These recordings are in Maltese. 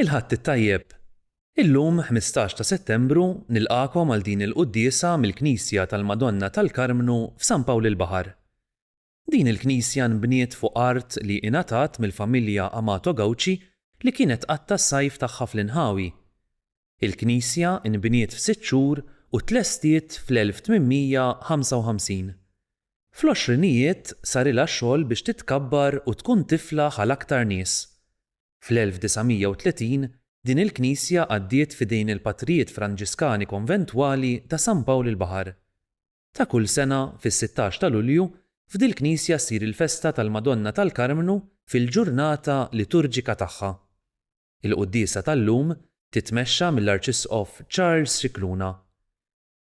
Il-ħadd it-tajjeb. Illum 15 ta' Settembru nilqakom għal din il-quddiesa mill-Knisja tal-Madonna tal-Karmnu f'San Pawl il-Baħar. Din il-Knisja nbniet fuq art li ingħatat mill-familja Amato Gauci li kienet qatta s-sajf tagħha fl-inħawi. Il-Knisja nbniet f'6 xhur u tlestiet fl-1855. Fl-20ijiet sarilha x-xogħol biex titkabbar u tkun tifla għal aktar nies. Fl-1930 din il-Knisja għaddiet f'idejn il-Patrijiet Franġiskani Konventwali ta' San Pawl il-Baħar. Ta' kull sena fis-16 ta' Lulju f'dil Knisja ssir il-festa tal-Madonna tal-Karmnu fil-ġurnata liturġika tagħha. Il-quddiesa tal-lum titmexxa mill-Arċisqof Charles Scicluna.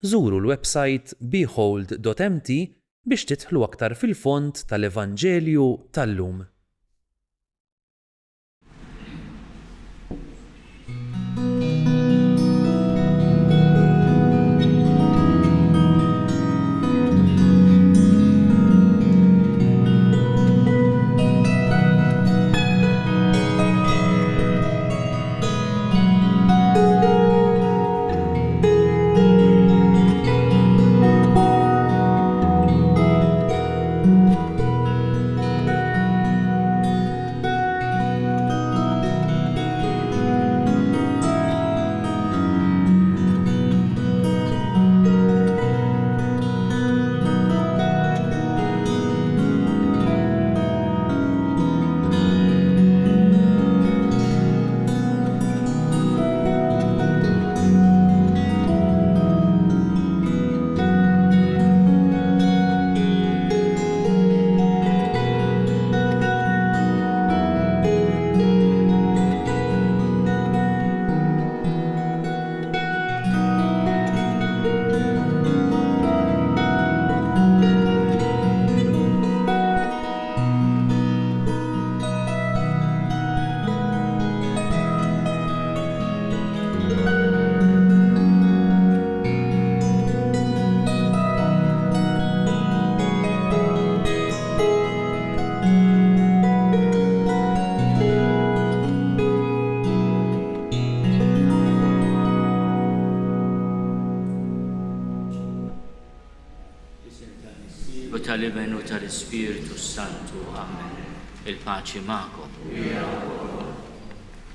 Żuru l-website behold.mt biex tidħlu aktar fil-fond tal-Evanġelju tal-lum. Tal-Ibn u tal-Ispiritu Santu, Amen. Il-paċi magħkom.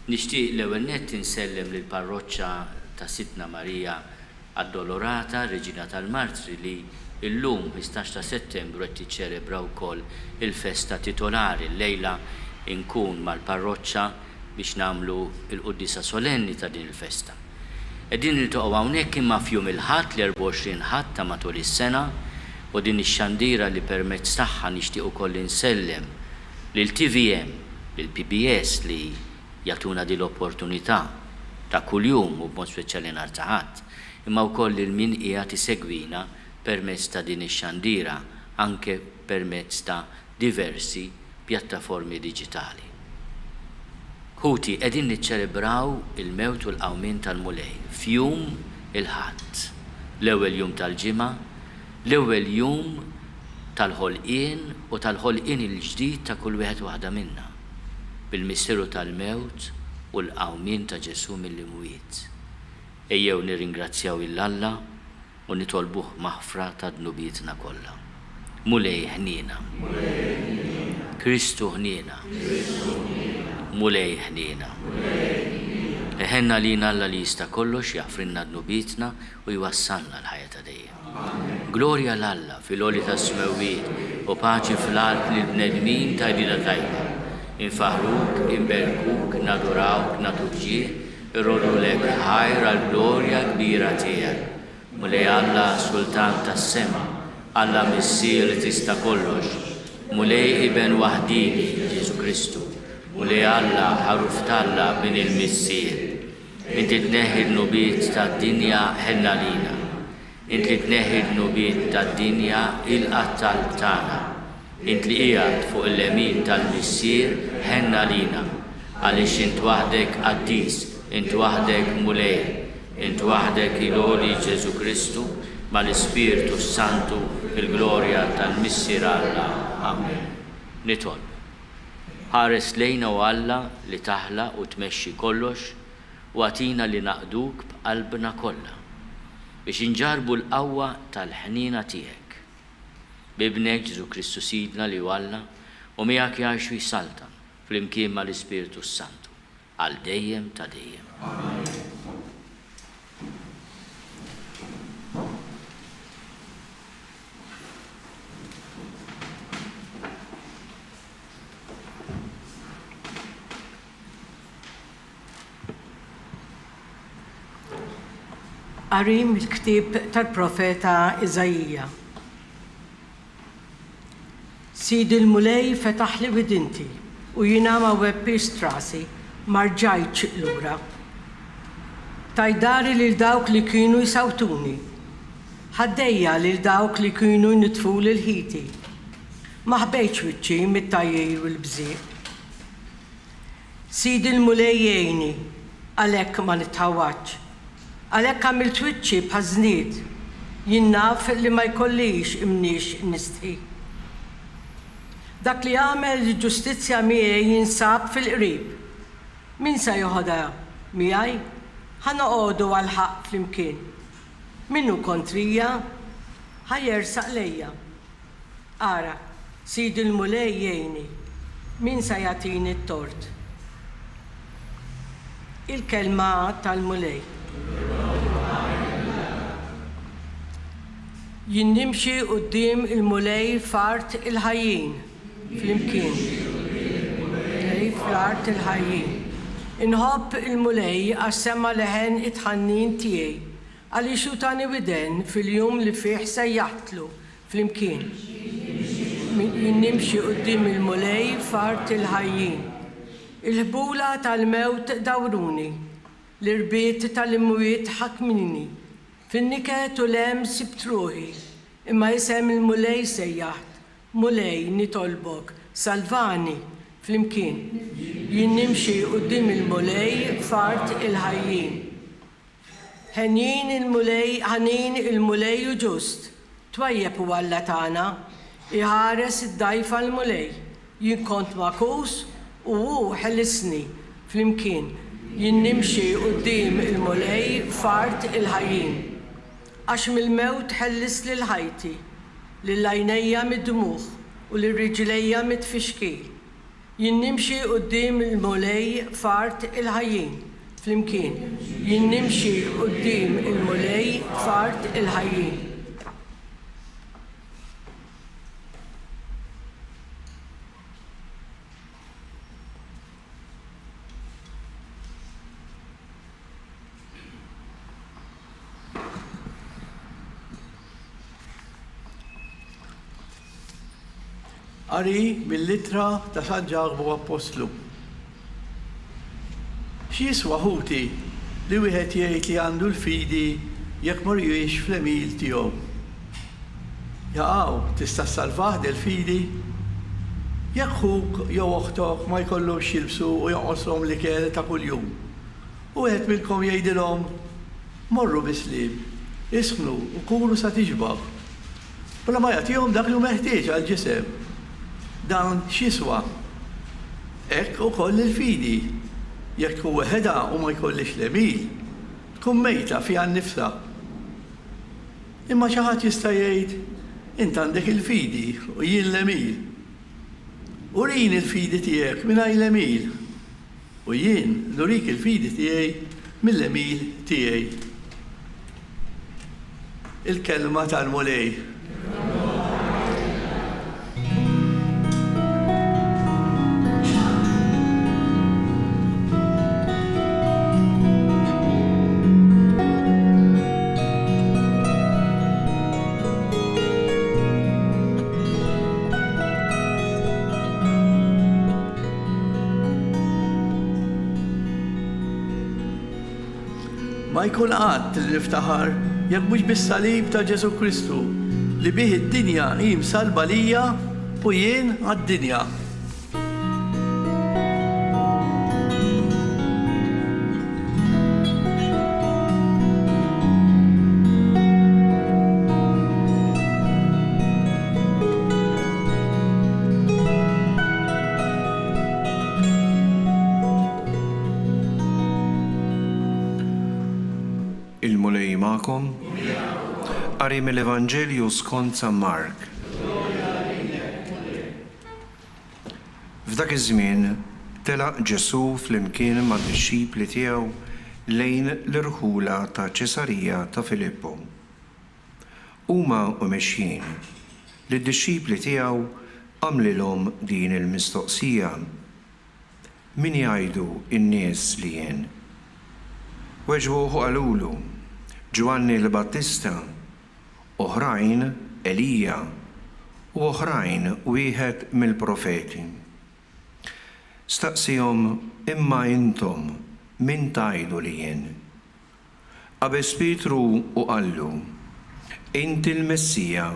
Nixtieq l-ewwel nett insellem lill-parroċċa ta' Sitna Marija Addolorata, Reġina tal-Martri li llum 15 ta' Settembru qed tiċċelebra wkoll il-festa titolari. Llejla nkun mal-parroċċa biex nagħmlu l-quddiesa solenni ta' din il-festa. Qegħdin niltaqgħu hawnhekk imma f'jum il-Ħadd l-24 Ħadd ta' matul is-sena u din ix-xandira li permezz tagħha nixtieq ukoll insellem lil TVM, lil PBS li jagħtuna din l-opportunità ta' kuljum u b'mod speċjali nhar ta' Ħadd, imma wkoll lil min qiegħed isegwina permezz ta' din ix-xandira anke permezz ta' diversi pjattaformi diġitali. Ħuti qegħdin niċċelebraw il-mewt u l-qawmien tal-Mulej f'jum il-Ħadd, l-ewwel jum tal-ġimgħa, l-ewwel jum tal-ħolqien u tal-ħolqien il-ġdid ta' kull wieħed waħda minna bil-misteru tal-mewt u l-qawmien ta' Ġesu mill-imwiet. Ejjew nirringrazzjaw il-Alla u nitolbuh maħfra ta' dnubietna kollha. Mulej ħniena. Kristu ħniena. Mulej ħniena. Eħenna lina Alla li jista' kollox jaħfrinna dnubietna u jwassalna l-ħajja ta' dejjem. Glorja l-Alla fil-għoli ta' smewwiet u paċi fl-art li l-bnedmin ta' jdida tajba. Infaħruk, inberkuk, nadurawk, natuġġieħ, irrodu lek ħajr għal-glorja kbira tiegħek. Mulej Alla sultan tas-sema, Alla missier li tista' kollox. Mulej Iben waħdini, Ġesu Kristu. Mulej Alla ħaruf talla bin il-missier. Inti tneħħi l-nubiet tad-dinja ħenna lina. Int li tneħħi l-nubiet tad-dinja il-qattal tagħna. Int li qiegħed fuq il-lemin tal-missier ħenna lina. Għaliex int waħdek qaddis, int waħdek mulej, int waħdek il-għoli Ġesu Kristu mal-Ispiritu Santu fil-glorja tal-missier Alla. Amen. Nitolb. ħares lejna u Alla li taħlaq u tmexxi kollox u għatina li naqduk b'qalbna kollha biex inġarbu l-qawwa tal-ħnina tiegħek. Bibnek Ġesu Kristu Sidna li Alla u miegħek jgħixu jsaltan flimkien mal-Ispiritu Santu għal dejjem ta' dejjem. Amen. Qarim il-ktib tal-profeta Iżajija. Sidi l-mulej fetaħ li widinti u jiena ma webbi strasi marġajċ lura. Tajdari lil dawk li kienu jisawtuni, ħaddejja lil dawk li kienu nitfu l-ħiti, maħbejċ wiċċi mit-tajjir u l-bżieq. Sidi l-mulej jgħini, għalek ma nitħawaċ. Għalhekk għamilt wiċċi b'ħażniet, jien naf li ma jkollix imniex nistħi. Dak li għamel ġustizzja miegħi jinsab fil-qrib. Min se joħodha miegħi? Ħanoqogħdu għall-ħaq flimkien. Minnu kontrija ħajersaq lejja. Ara, Sidi l-mulej jgħini, min se jagħtini t-tort? Il-kelma tal-mulej. Jinnimxi quddiem il-mulej fart il-ħajjin flimkien. Fl-art il-ħajjin. Inħobb il-mulej għax semma leħen it-ħannin tiegħi għaliex jutani widen fil-jum li fih sejjaħtlu flimkien. Jinnimxi quddiem il-mulej fart il-ħajjin. Il-ħbula tal-mewt dawruni, l-irbiet tal-imwiet ħakmini, fin-niket u lem sibtruħi, imma jisem il-mulej sejjaħt, mulej nitolbok, salvani flimkien. Jinnimxi quddiem il-mulej fart il-ħajjin. Ħanin il-mulej u ġust, twajjeb u Alla tagħna, iħares id-dajfa l-mulej, jien kont makus u ħellisni flimkien. Jinnimxi quddiem il-mulej fart il-ħajjin. Għax mill-mewt ħellis lil ħajti, lill-għajnejja mid-dmugħ u lir-riġlejja mit-tfixkil. Jinnimxi quddiem il-mulej fart il-ħajjin flimkien. Jinnimxi quddiem il-mulej fart il-ħajjin. Qari mill-littra ta' San Ġacobu Apostlu. X'jiswa ħuti li wieħed jgħid li għandu l-fidi jekk ma rjiex fl-emil tiegħu. Jaqgħu tista' ssalvah del-fidi jekk ħuk jew oħtok ma jkollhomx jilbsu u jonqoshom l-ikel ta' kuljum. U wieħed minnkom jgħidilhom morru bisliem, isħnu u kunu sa tiġbab. Bla ma jagħtihom dak li hu meħtieġ għall-ġisem. Dan x'jiswa? Hekk ukoll il-fidi. Jekk hu weħeda u ma jkollix l-emil, tkun mejta fiha nnifsha. Imma xi ħadd jista' jgħid int għandek il-fidi u jien l-emil. Urini l-fidi tiegħek mingħajr l-emil. U jien nurik il-fidi tiegħi mill-emil tiegħi. Il-kelma tal-mulej. Ma jkun qatt li niftaħar jekk mhux bis-salib ta' Ġesu Kristu li bih id-dinja hi msalba lija u jien għad-dinja. Mulej ma'kom. Qari mill-Evanġelju skont San Mark. F'dak iż-żmien telaq Ġesu flimkien mad-dixxipli tiegħu lejn l-irħula ta' Ċesarija ta' Filippo. Huma u mexjin li d-dixxipli tiegħu għamlilhom din il-mistoqsija: min jgħidu n-nies li jien? Weġbuh qalulu Ġwanni l-Battista, oħrajn Elija u oħrajn wieħed mill-profeti. Staqsihom: imma intom min tgħidu li jien? Qabeż Pietru u qallu: inti l-Messija.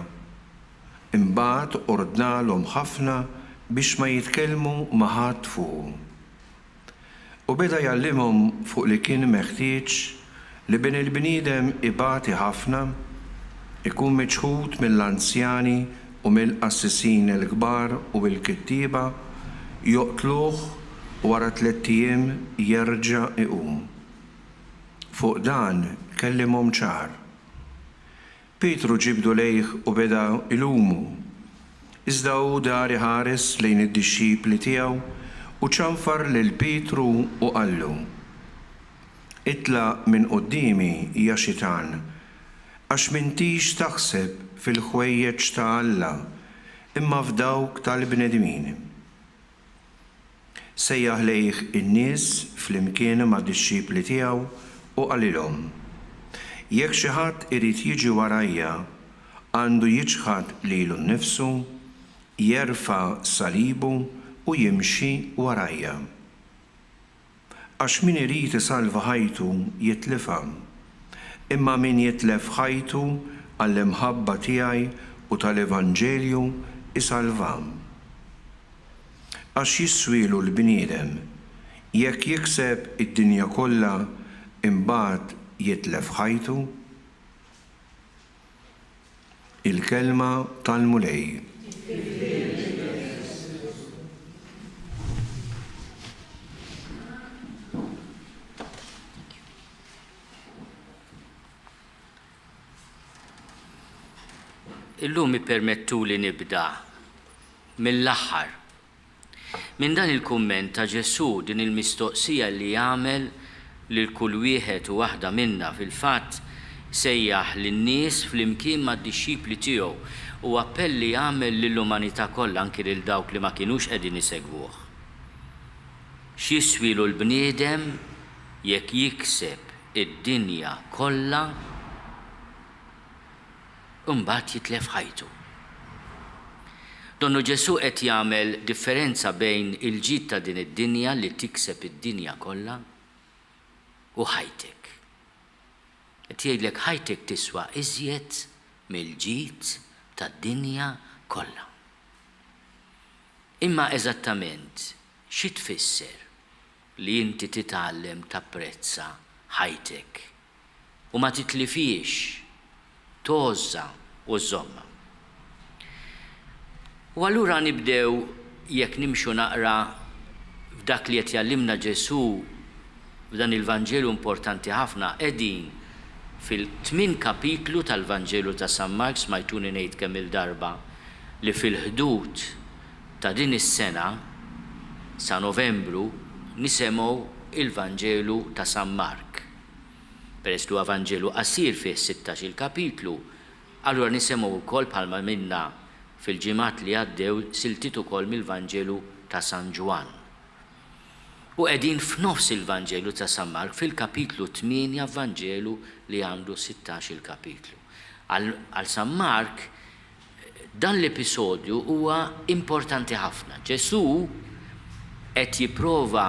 Imbagħad ordnalhom ħafna biex ma jitkellmu ma' ħadd fuqu. U beda jgħallimhom fuq li kien meħtieġ li bin il-bniedem ibati ħafna, ikun miċħud mill-anzjani u mill-qassisin il-kbar u l-kittieba, joqtluh u wara 3 ijiem jerġa' iqum. Fuq dan kellimhom ċar. Pietru ġibdu lejh u beda ilumu, iżda hu dar iħares lejn id-dixxipli tiegħu u ċanfar lil Pietru u qallu: itlaq minn qudiemi ja xitan, għax m'intix taħseb fil-ħwejjeġ ta' Alla imma f'dawk tal-bnedmin. Sejjaħ lejh in-nies flimkien mad-dixxipli tiegħu u qalilhom: jekk xi ħadd irid jiġi warajja, għandu jiġħad lilu nnifsu, jerfa' salibu u jimxi warajja. Għax min irid isalva ħajtu jitlifha, imma min jitlef ħajtu għall-imħabba tiegħi u tal-Evanġelju isalvha. Għax jiswielu l-bniedem jekk jikseb id-dinja kollha imbagħad jitlef ħajtu? Il-kelma tal-mulej. Illum ippermettu li nibda mill-aħħar. Minn dan il-kumment ta' Ġesu, din il-mistoqsija li jagħmel lil kull wieħed u waħda minna fil-fatt sejjaħ lin-nies flimkien mad-dixxipli tiegħu u appelli jagħmel lill-umanità kollha anki lil dawk li ma kinux qegħdin isegwuh. X'jiswielu l-bniedem jekk jikseb id-dinja kollha imbagħad jitlef ħajtu. Donnu Ġesu qed jagħmel differenza bejn il-ġid ta' din id-dinja li tikseb id-dinja kollha u ħajtek. Qed jgħidlek ħajtek tiswa iżjed mill-ġid tad-dinja kollha. Imma eżattament xi tfisser li inti titgħallem tapprezza ħajtek u ma titlifiex, tożza u żomma. U allura nibdew jekk nimxu naqra f'dak li qed jgħallimna Ġesu f'dan il-Vanġelu importanti ħafna qegħdin fil-8 kapitlu tal-Vanġelu ta' San Mark, smajtuni ngħid kemm il-darba li fil-ħdud ta' din is-sena sa' Novembru nisemgħu il-Vanġelu ta' San Mark. Peress li huwa Vanġelu qasir fih 16 kapitlu, allura nisemgħu wkoll bħalma minna fil-ġimgħat li għaddew siltiet ukoll mill-Vanġelu ta' San Ġwan. U qegħdin f'nofs il-Vanġelu ta' San Mark fil-kapitlu 8 Vanġelu li għandu 16 kapitlu. Għal San Mark dan l-episodju huwa importanti ħafna. Ġesu qed jipprova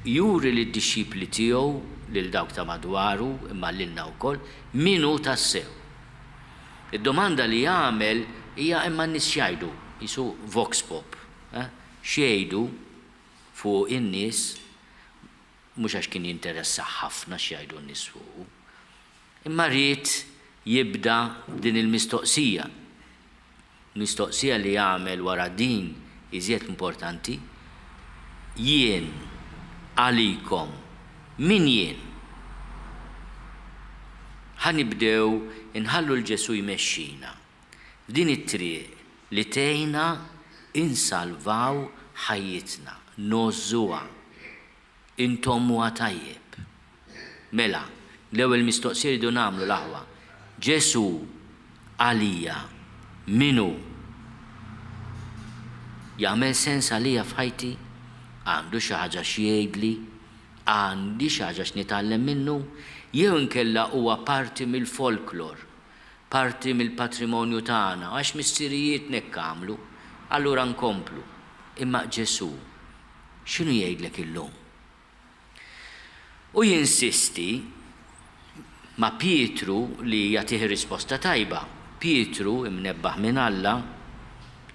juri lid-dixxipli tiegħu lil dawk ta' madwaru imma lilna wkoll minu tassew. Id-domanda li jagħmel hija imma n-nies x'jgħidu, jisu vox pop, x'jgħidu fuq in-nies mhux għax kien jinteressa ħafna x'jgħidu n-nies fuq. Imma rrid jibda din il-mistoqsija. Mistoqsija li jagħmel wara din iżjed importanti, jien għalikom min jien? ħanibdew inħallu l-Ġesu jmexxina f'din it-triq li tgħinna insalvaw ħajjitna, nożżuha, intommuha tajjeb. Mela, l-ewwel mistoqsija jridu nagħmlu l-aħwa. Ġesu għalija minu jagħmel sens għalija f'ħajti? Għandu xi ħaġa x'jgħidli? Għandi xi ħaġa x'nitgħallem minnu? Jew inkella huwa parti mill-folklor, parti mill-patrimonju tagħna, għax missirijiet nekkamlu, allura nkomplu. Imma Ġesu, x'inhu jgħidlek illum? U jinsisti ma' Pietru li jagħtih risposta tajba. Pietru imnebbaħ minn Alla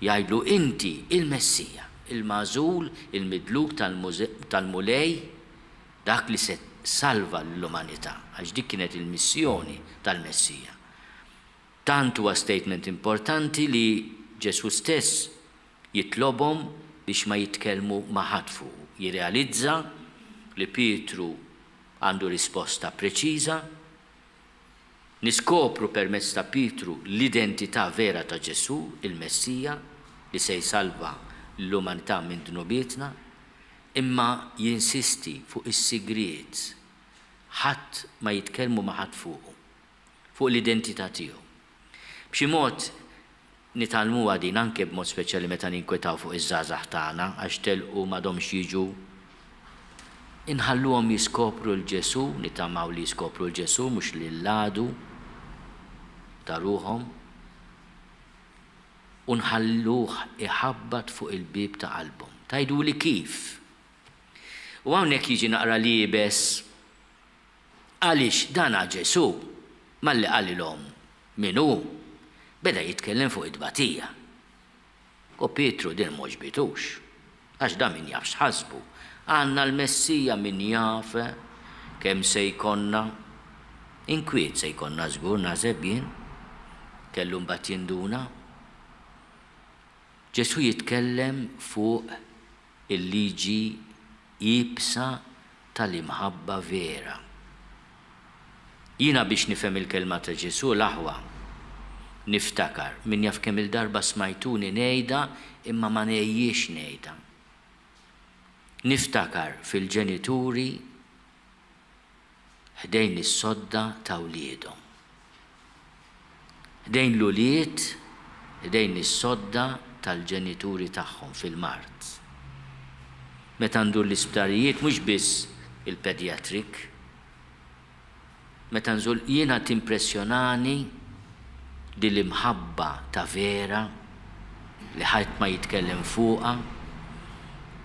jgħidlu inti il-Messija, il-Magħżul, il-Midluk tal-Mulej, dak li se salva l-umanità, għax dik kienet il-missjoni tal-Messija. Tant huwa statement importanti li Ġesu stess jitlobhom biex ma jitkellmu ma' ħadd fuq. Jirrealizza li Pietru għandu risposta preċiża. Niskopru permezz ta' Pietru l-identità vera ta' Ġesu, il-Messija, li se jsalva l-umanità minn dnubietna, imma jinsisti fuq is-sigriet. Ħadd ma jitkellmu ma' ħadd fuq l-identità tiegħu. B'xi mod nitalmuha din anke b'mod speċjali meta ninkwetaw fuq iż-żgħażagħ tagħna għax telqu m'għadhomx jiġu. Inħalluhom jiskopru l-Ġesu, nitamaw li jiskopru l-Ġesu mhux lill-għadu ta' ruhom, u nħalluh iħabbat fuq il-bib ta' qalbhom. Tgħiduli kif? U hawnhekk jiġi naqra liebes għaliex dan Ġesu malli qalilhom min hu beda jitkellem fuq id-tbatija. U Pietru din m'oġbitux, għax dan min jafx ħasbu. Għandna l-Messija min jaf kemm se jkollna, inkwiet se jkollna żgur naħseb jien, kellu mbagħad jinduna. Ġesu jitkellem fuq il-liġi jibsa tal-imħabba vera. Jiena biex nifhem il-kelma ta' Ġesu l-aħwa niftakar min jaf kemm il-darba smajtuni ngħidha imma ma ngħejjiex ngħidha. Niftakar fil-ġenituri ħdejn is-sodda ta' wliedhom. Ħdejn l-ulied, ħdejn is-sodda tal-ġenituri tagħhom fil-mart. Meta ndur l-isptarijiet mhux biss il-pedjatrik, meta nżul jiena timpressjonani din l-imħabba ta' vera li ħadd ma jitkellem fuqha,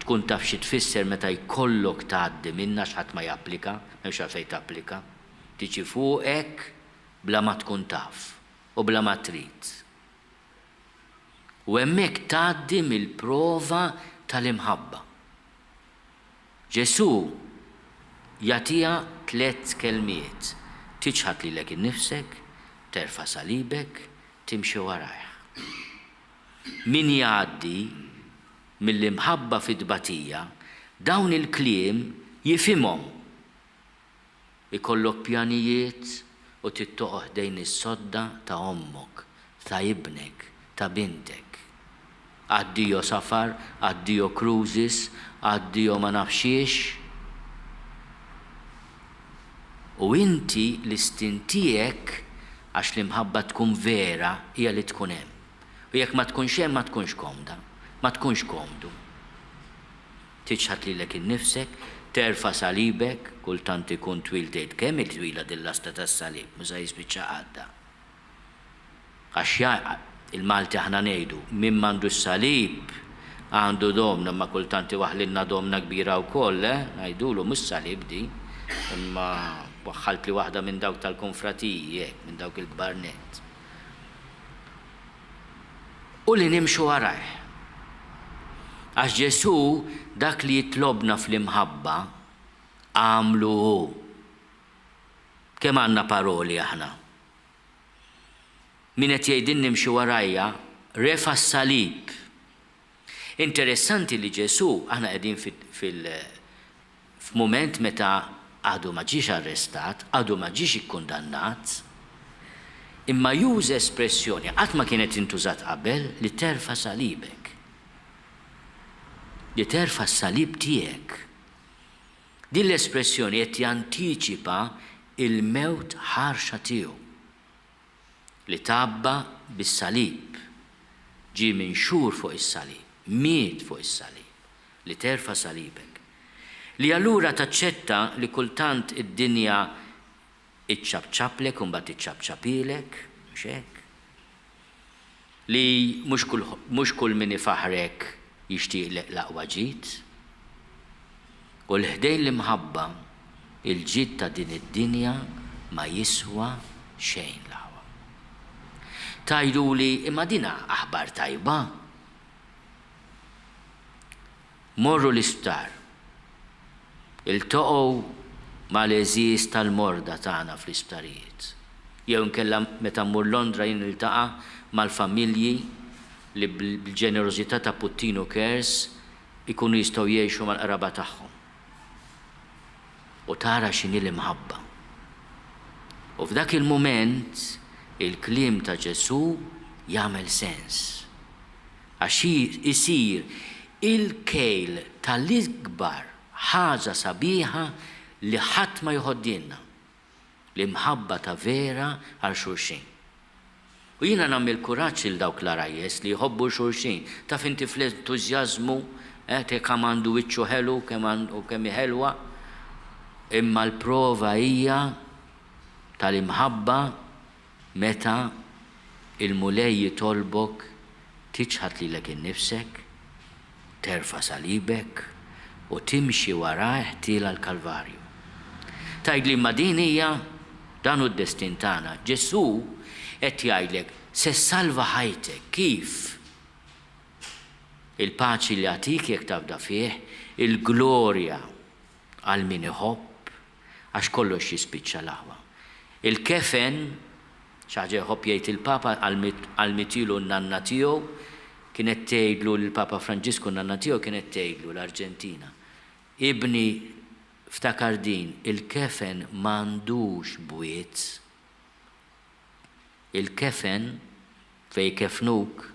tkun taf xi tfisser meta jkollok tgħaddi minnha x'ħadd ma japplika, m'hemmx għalfejn tapplika. Tiġi fuqek bla ma tkun taf u bla ma trid. U hemmhekk tgħaddi mill-prova tal-imħabba. Ġesu jagħtiha 3 kelmiet. Tiġħad lilek innifsek, terfa' salibek, timxi warajh. Min jgħaddi mill-imħabba fid-tbatija, dawn il-kliem jifhimhom. Ikollok pjanijiet u tittoqgħod dejn is-sodda ta' ommok, ta' ibnek, ta' bintek. Addio safar, addio cruises, addio ma nafxiex. U inti l-istintijek għax l-imħabba tkun vera hija li tkun hemm. U jekk ma tkunx hemm ma tkunx komda, ma tkunx komdu. Tiġħad lilek innifsek, terfa' salibek, kultant ikun twil tgħid kemm il-twila dil-lasta tas-salib, mhux se jispiċċa għadda. Għax il-Malti aħna ngħidu min m'għandu s-salib għandu domna, ma kultanti waħlilna domna kbira wkoll, ngħidulu mhux salib di, imma waħħalt li waħda minn dawk tal-konfratiji, minn dawk il-kbarnet. U li nimxu warajh. Għax Ġesu dak li jitlobna fl-imħabba għamlu hu. Kemm għandna paroli aħna. Min qed jgħidin nimxi warajja refa' s-salib. Interessanti li Ġesu aħna qegħdin f'mument meta għadu ma ġiex arrestat, għadu ma ġiex ikkundannat, Imma juża espressjoni qatt ma kienet intużat qabel li terfa' salibek. Li terfa' s-salib tiegħek. Din l-espressjoni qed jantiċipa il-mewt ħarxa tiegħu li tabba bis-salib, ġie minxur fuq is-salib, miet fuq is-salib, li terfa' salibek. Li allura taċċetta li kultant id-dinja iċċabċaplek u mbagħad iċċabċapilek, mhux hekk. Li mhux kull min ifaħrek jixtieqlek l-aqwa ġid. U l-ħdejn l-imħabba il-ġid ta' din id-dinja ma jiswa xejn l-aqwa. Tajduli imma dina aħbar tajba. Morru l-isptar. Il-toqgħu mal-eżiż tal-morda tagħna fl-isptarijiet. Jew inkella meta mmur Londra jien niltaqa' mal-familji li bil-ġenerożità ta' Puttino Cares ikunu jistgħu jgħixu mal-qraba tagħhom. U tara x'inhi l-imħabba. U f'dak il-mument il-kliem ta' Ġesu jagħmel sens. Għax isir il-kejl tal-ikbar ħaġa sabiħa li ħadd ma jħoddilna l-imħabba ta' vera għal xulxin. U jiena nagħmel kuraġġ il dawk l-arajjes li jħobbu xulxin, taf inti fl-entużjażmu kemm għandu wiċċu ħelu u kemm ħelwa, imma l-prova hija tal-imħabba meta il-mulej jitolbok tiċħat lilek innifsek, terfa' salibek u timxi warah ħtiela l-Kalvarju. Tgħidli ma din hija dan hu d-destin tagħna. Ġesu qed jgħidlek se salva ħajtek kif? Il-paċi li għatik jekk tabda fih, il-glorja għal min iħobb għax kollox jispiċċa l-aħwa. Il-kefen xaġa jħobb jgħid il-Papa għal mitilu n-nanna tiegħu kienet tgħidlu l-Papa Franġisku n-nanna tiegħu kienet tgħidlu l-Arġentina. Ibni ftakar din, il-kefen m'għandux bwiet. Il-kefen fej kefnuk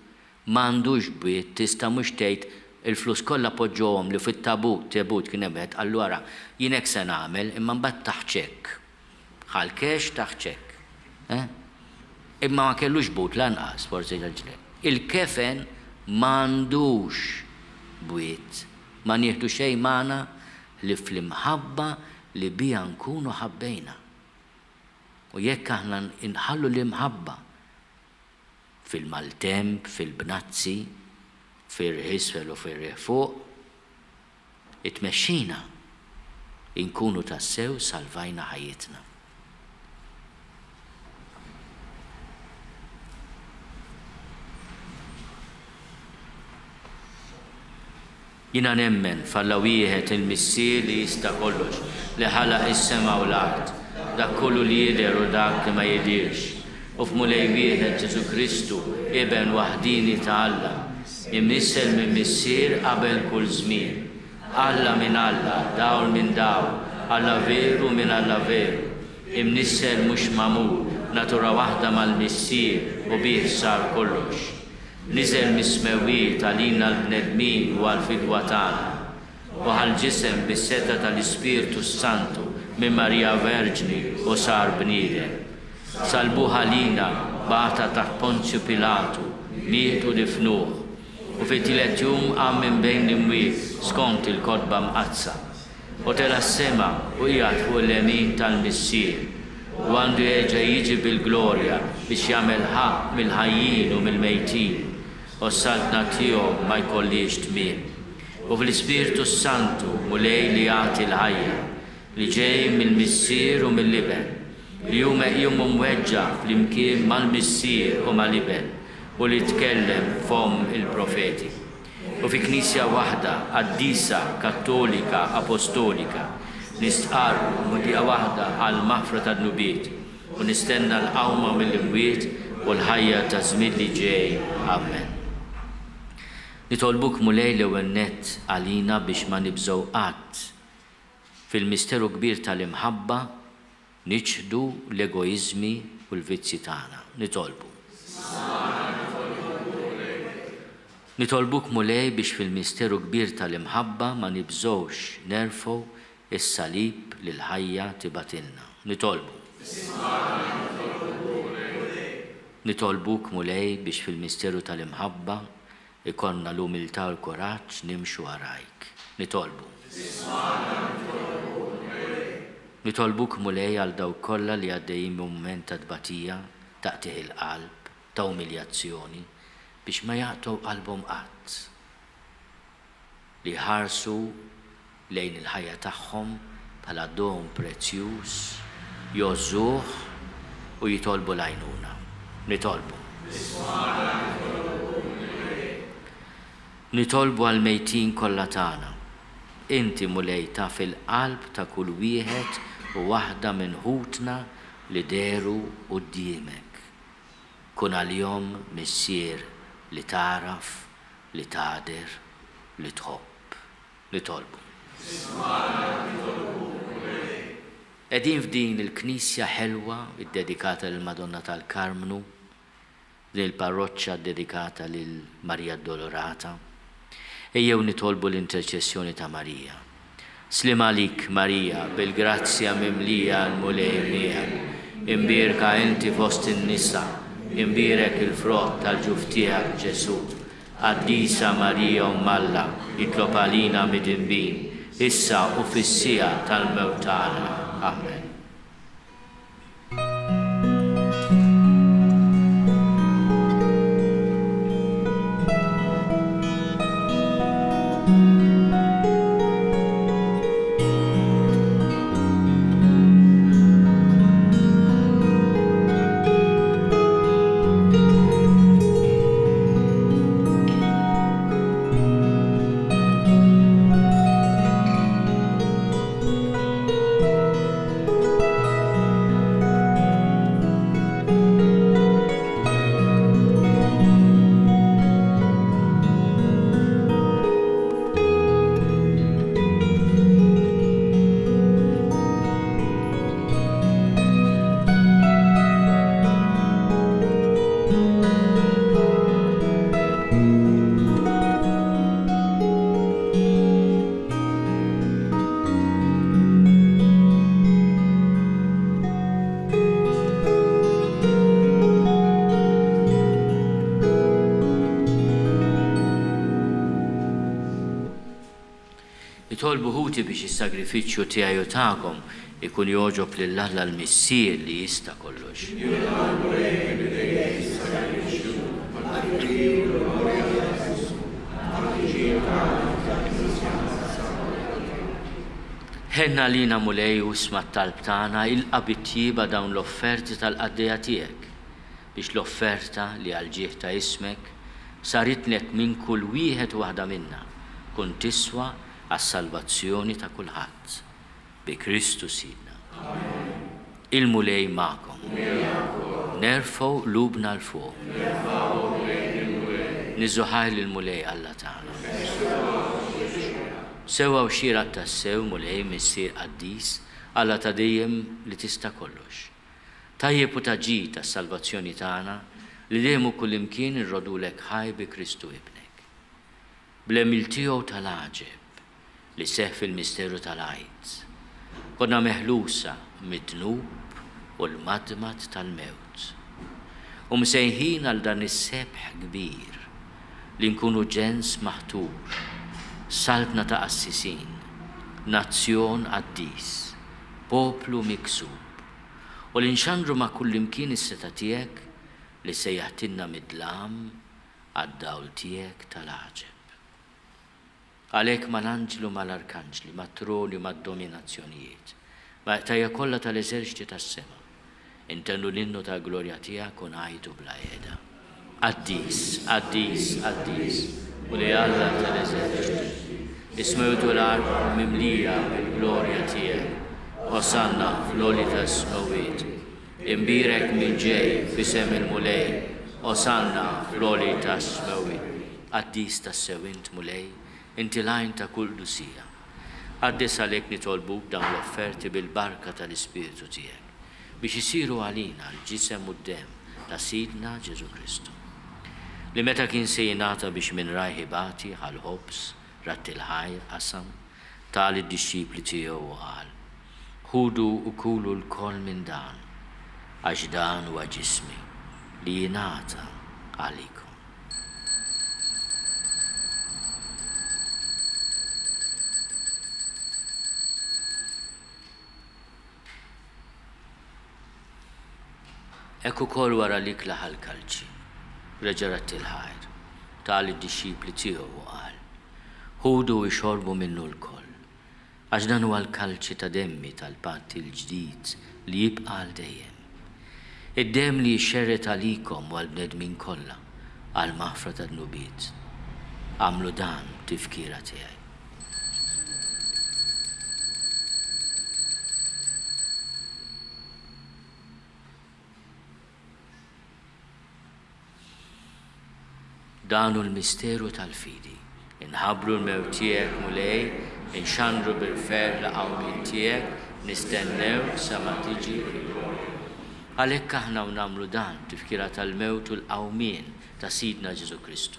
m'għandux bwiet, tista' mhux tgħid il-flus kollha poġġohom li fit-tabut kien hemm allura jien hekk se nagħmel imma mbagħad taħċek. Ħalkex taħċek. Imma ma kellux but lanqas forsi ġġlek. Il-kefen m'għandux bwiet. Ma nieħdu xejn magħna li fl-imħabba li bija nkunu ħabbejna. U jekk aħna inħallu l-imħabba fil-maltemp, fil-bnazzi, fil-ħisfel u fil-refuq, itmexxina inkunu tassew salvajna ħajjitna. Jina nemmen falla wieħed il-missier li jista' kollox li ħalaq is-sema u l-art, dak kollu li jidher u dak li ma jidirx. U f'mulej wieħed Ġesu Kristu, iben waħdini ta' Alla, imnissel minn missier qabel kull żmien. Alla minn Alla, dawl minn dawl, Alla veru minn Alla veru. Imnissel mhux magħmul, natura waħda mal-missier u bih sar kollox. Niżel mismewiet għalina l-bnedmin u għal-fidwa tagħna u għal-ġisem bis-seta tal-Ispirtu Santu minn Marija Verġni u sar bniedem. Salbuha lina bata taħt Ponzju Pilatu, mietu difnuh u fit-tielet jum qam minn bejn l-imwiet skont il-kotba mqazza u tela s-sema u qiegħed fuq l-yemin tal-missier u għandu jerġa' jiġi bil-glorja biex jagħmel ħaq mill-ħajjin u mill-mejtin. U s-saltna tiegħu ma jkollix tmiem. U fl-Ispirtu Santu mulej li jagħti l-ħajja li ġej mill-missier u mill-iben li jum mweġġa fl-imkien mal-missier u mal-iben u li tkellem fom il-profeti. U fi knisja waħda qaddisa kattolika apostolika nistqarru mudija waħda għal maħfra tad-nubiet u nistenna l-qawma mill-imwiet u l-ħajja ta' żmien li ġej. Amen. Nitolbuk mulej l-ewwel nett għalina biex ma nibżgħu qatt fil-misteru kbir tal-imħabba niċħdu l-egoizmi u l-vizzi tagħna. Nitolbu. Nitolbuk mulej biex fil-misteru kbir tal-imħabba ma nibżgħux nerfgħu is-salib li l-ħajja tibatilna. Nitolbu. Nitolbuk mulej biex fil-misteru tal-imħabba ikonna l-umiltà u l-kuraġġ nimxu warajk. Nitolbu. Nitolbuk mulej għal dawk kollha li għaddejjin mument ta' tbatija, taqtih il-qalb, ta' umiljazzjoni, biex ma jaqtgħu qalbhom qatt. Li ħarsu lejn il-ħajja tagħhom bħala don prezzjuż, jożżuh u jitolbu l-għajnuna. Nitolbu. Nitolbu għal-mejtin kollha tagħna. Inti mulej ta' fil-qalb ta' kull wieħed u waħda minn ħutna li deru quddiemek. Kun għal-jom missier li taraf, li tader, li tħobb. Nitolbu. Qegħdin f'din il-Knisja ħelwa id-dedikata lil Madonna tal-Karmnu, din il-parroċċa dedikata lil Marija Addolorata. Ejjew nitolbu l-interċessjoni ta' Marija. Slim għalik Marija, bil-grazzja mimlija l-mulej miegħek, imbierka inti fost in-nisa, imbierek il-frott tal-ġuf tiegħek Ġesu. Qaddisa Marija Ummalla, jitlob għalina mid-inbin, issa u fis-sija tal-mewt tagħna. Amen. Nitolbu ħuti biex is-sagrifiċċju tiegħi u tagħkom ikun jogħġob lill-Alla l-Missier li jista' kollox. Ħenna lina mulej u isma' t-talb tagħna ilqa' bit-tjieba dawn l-offerti tal-qaddejja tiegħek biex l-offerta li għal-ġieħ ta' ismek saritnek minn kull wieħed waħda minna kun tiswa għas-salvazzjoni ta' kulħadd bi Kristu Sidna. Il-mulej magħkom. Nerfgħu lubna l fuq. Niżuħaj lill-mulej Alla tagħna. Sewwa u xieraq tas-sew mulej missier qaddis Alla ta' dejjem li tista' kollox. Tajjeb u taġġi tas-salvazzjoni tagħna li dejjem u kullimkien irrodulek ħaj bi Kristu ibnek. Bl-emil tiegħu tal-għaġeb li seħħ fil-misteru tal-għajd. Konna meħlusa mid-dnub u l-madmat tal-mewt. U msejħin għal dan is-sebħ kbir li nkunu ġens maħtur, salbna ta' qassisin, nazzjon qaddis, poplu miksub, u li nxandru ma' kullimkien is-seta tiegħek li sejjaħtilna mid-dlam għad-dawl tiegħek tal-għaġeb. Għalhekk mal-anġlu mal-arkanġli, mat-troni u mad-dominazzjonijiet, ma' tajja kollha tal-eżerċiti tas-sema, intennu l-innu tal-glorja tiegħek u ngħidu bla qiegħda. Qaddis, qaddis, qaddis, u li Alla tal-eżerċiti, ismewtu l-arb mimlija bil-glorja tiegħek, osanna fl-oli tas-smawiet, imbirek minn ġej fisem il-mulej, osanna fl-oli tas-smawiet. Qaddis tas-sewint mulej, inti lajn ta' kull dusija. Għaddis għalek nitolbuk dawn l-offerti bil-barka tal-Ispiritu tiegħek biex isiru għalina l-ġisem u d-dem ta' Sidna Ġesu Kristu. Li meta kien se jingħata biex minn rajħibati għal-ħobs rat il-ħajr qasam tal id-disċipli tiegħu qal: ħudu u kulu l-koll minn dan, għax dan huwa ġismi li jingħata għalikom. Ekku kol wara li klaħal kalċi, reġarat il-ħajr, tal id-disċipli tiegħu u qal: ħudu u xorbu minnu l-koll, għax dan huwa l-kalċi ta' demmi tal-patt il-ġdid li jibqa' għal dejjem. Id-dem li jxerret għalikom u għal-bnedmin kollha għal maħfra tad-nubiet. Għamlu dan tifkira tiegħi. Danu l-misteru tal-fidi, inħabru l-mew tiegħek mulej, inxandru bil-fer l-qawmin tiegħek, nistennew sa ma tiġi. Għalhekk aħna nagħmlu dan tifkira tal-mewt u l-qawmien ta' Sidna Ġesu Kristu.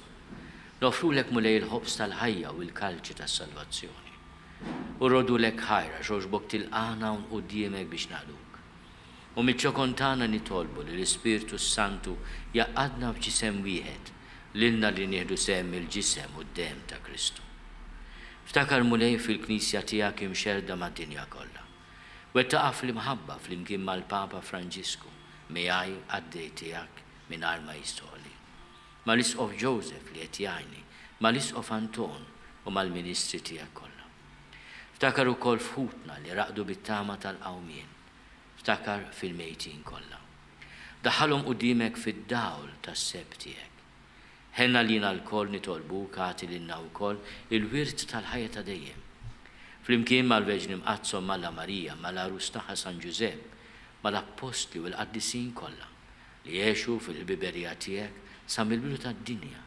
Nofrulek mulej il-ħobs tal-ħajja u l-kalċi tas-salvazzjoni. U rodulek ħajra xogħġbok tilqana u quddiemek biex nagħduk. U miċ-ċokontana nitolbu li l-Ispirtu Santu jaqadna b'ġisem wieħed lilna li nieħdu sehem il-ġisem u d-dem ta' Kristu. Ftakar mulej fil-Knisja tiegħek imxerda mad-dinja kollha. Wettaqa' fl-imħabba flimkien mal-Papa Franġisku miegħi għaddej tiegħek mingħajr ma jistoli. Mal-Isqof Joseph li qed jgħinni, mal-Isqof Anton u mal-Ministri tiegħek kollha. Ftakar ukoll f'ħutna li raqdu bit-tama tal-qawmien. Ftakar fil-mejtin kollha. Daħħalhom quddiemek fid-dawl tas-seb tiegħek. Ħenna lina l-koll nitolbu kati lilna wkoll il-wirt tal-ħajja ta' dejjem. Flimkien mal-Verġni Mqazzom Malla Marija, mal-Arus tagħha San Ġusepp, mal-Apostli u l-Qaddisin kollha li jgħixu fil-biberija tiegħek sa mill-bidu tad-dinja.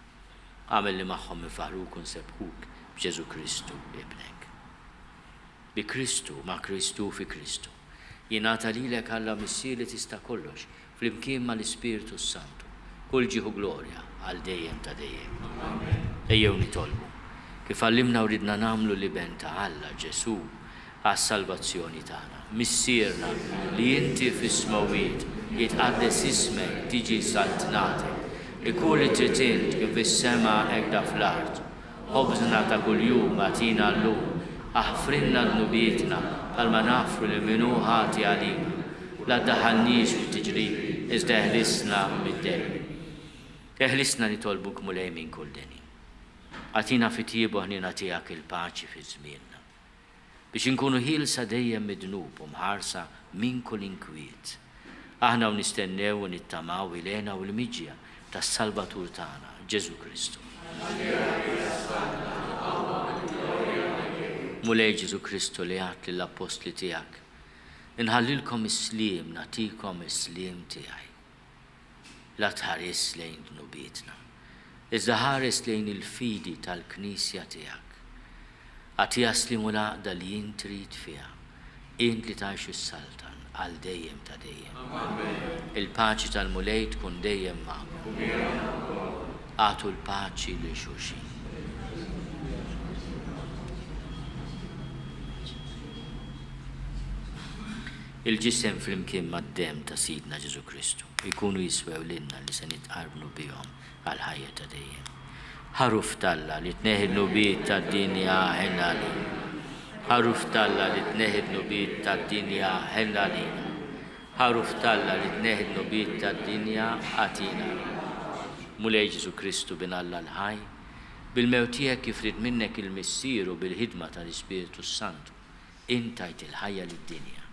Għamel li magħhom ifaħruk u nsebħuk b'Ġesu Kristu ibnek. Bi Kristu, ma' Kristu fi Kristu. Jingħata lilek Alla missier li tista' kollox flimkien mal-Ispirtu Santu. Kull ġieħu glorja għal dejjem ta' dejjem. Ejjew nitolbu kif għallimna u ridna nagħmlu li ben ta' Alla Ġesu għas-salvazzjoni tagħna. Missierna li inti fis-smawiet jitqaddes ismek tiġi saltnatek. Ikun li trid int kif fis-sema hekk fl-art. Ħobżna ta' kuljum agħtina llum, aħfrinna d-nubietna bħalma nafru li minhu ħati għalina. La ddaħħalniex fit-tiġrib iżda eħlisna mid-dejn. Eħlisna nitolbuk mulej minn kull deni. Għatina fit-tiebu ħnina tiegħek il-paċi fi żmienna. Biex inkunu ħielsa dejjem midnub u mħarsa minn kull inkwiet. Aħna u nistennew u nittamaw ilena u l-miġja tas-Salvatur tagħna, Ġesu Kristu. Mulej Ġesu Kristu li għat lill-Apostli tiegħek, inħallilkom is-sliem, nagħtikom is-sliem tiegħi. La tħares lejn dnubietna, iżda ħares lejn il-fidi tal-Knisja tiegħek. Għatija slim u laqda li jien trid fiha, int li tgħix is-saltan għal dejjem ta' dejjem. Il-paċi tal-mulej tkun dejjem magħkom. Għatu l-paċi lil xulxin. Il-ġisem flimkien mad-dem ta' Sidna Ġesu Kristu jkunu jiswew lilna li se nitqarbnu bihom għal ħajja ta' dejjem. Ħaruf talla li tneħi l-nubiet tad-dinja ħenna lina. Ħaruf talla li tneħi l-nubiet tad-dinja ħenna lina. Ħaruf talla li tneħi l-nubiet tad-dinja għatina. Mulej Ġesu Kristu bin Alla l-ħaj, bil-mewt tiegħek kif rid minnek il-missieru bil-ħidma tal-Ispiritu Santu, intajt il-ħajja lid-dinja.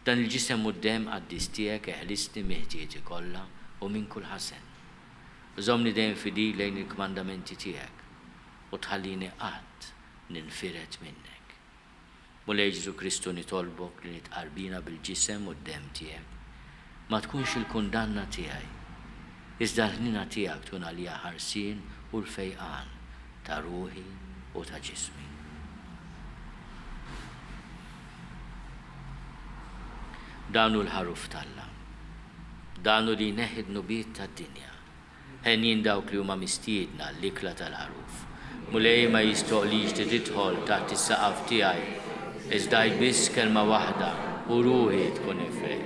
Dan il-ġisem u d-dem għaddis tiegħek eħlisni meħtieti kollha u minn kull ħasen. Żommni dejjem fidi lejn il-kmandamenti tiegħek u tħallini qatt ninfiret minnek. Mulej Ġesu Kristu nitolbok li nitqarbina bil-ġisem u d-dem tiegħek. Ma tkunx il-kundanna tiegħi, iżda l-ħnina tiegħek tkun għalija ħarsien u l-fejqan ta' ruħi u ta' ġismi. danu l-ħaruf talla, danu li neħid nubiet tad-dinja, ħenjin dawk li huma mistiedna l-ikla tal-ħaruf. Mulej ma jistoqlix li tidħol taħt is-saqaf tiegħi, iżda biss kelma waħda u ruħi tkun ifej.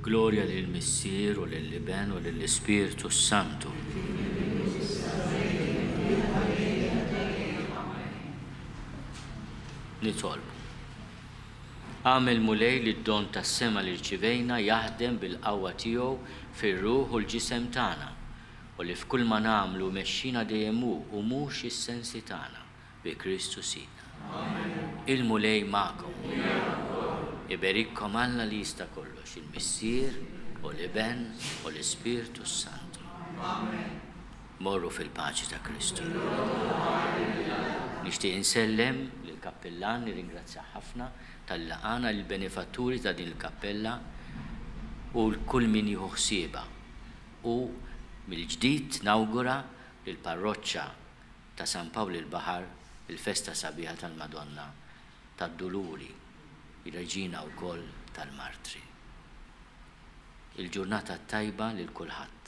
Glorja lill-Missier u lill-Iben u lill-Ispirtu Santu. Nitolbu. Għamel mulej li d-don tas-sema li rċivejna jaħdem bil-qawwa tiegħu fir-ruħ u l-ġisem tagħna u li f'kull ma nagħmlu mexxina dejjem hu u mhux is-sensi tagħna bi Kristu Sidna. Il-mulej magħkom. Iberikkom Alla li jista' kollox, il-Missier u l-Iben u l-Ispirtu Santu. Morru fil-paċi ta' Kristu. Nixtieq insellem lill-kappellan nirringrazzja ħafna tal-laqana l-benefatturi ta' din il-kappella u l-kull min jieħu ħsieba. U mill-ġdid nawgura lill-parroċċa ta' San Pawli l-Baħar il-festa sabiħa tal-Madonna tad-Duluri ir-Reġina wkoll tal-Martri. Il-ġurnata tajba lil kulħadd.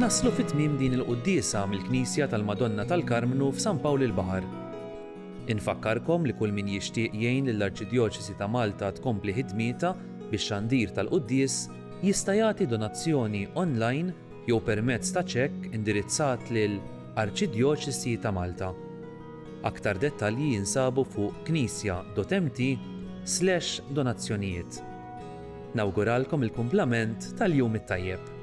Naslu fit-tmiem din il-quddiesa mill-Knisja tal-Madonna tal-Karmnu f'San Pawl il-Baħar. Infakkarkom li kull min jixtieq jgħin lill-Arċidjoċesi ta' Malta tkompli ħidmieta bix-xandir tal-quddies jista' jagħti donazzjoni online jew permezz ta' ċekk indirizzat lil Arċidjoċesi ta' Malta. Aktar dettalji jinsabu fuq knisja.mt/donazzjonijiet. Nawguralkom il-kumplament tal-jum it-tajjeb.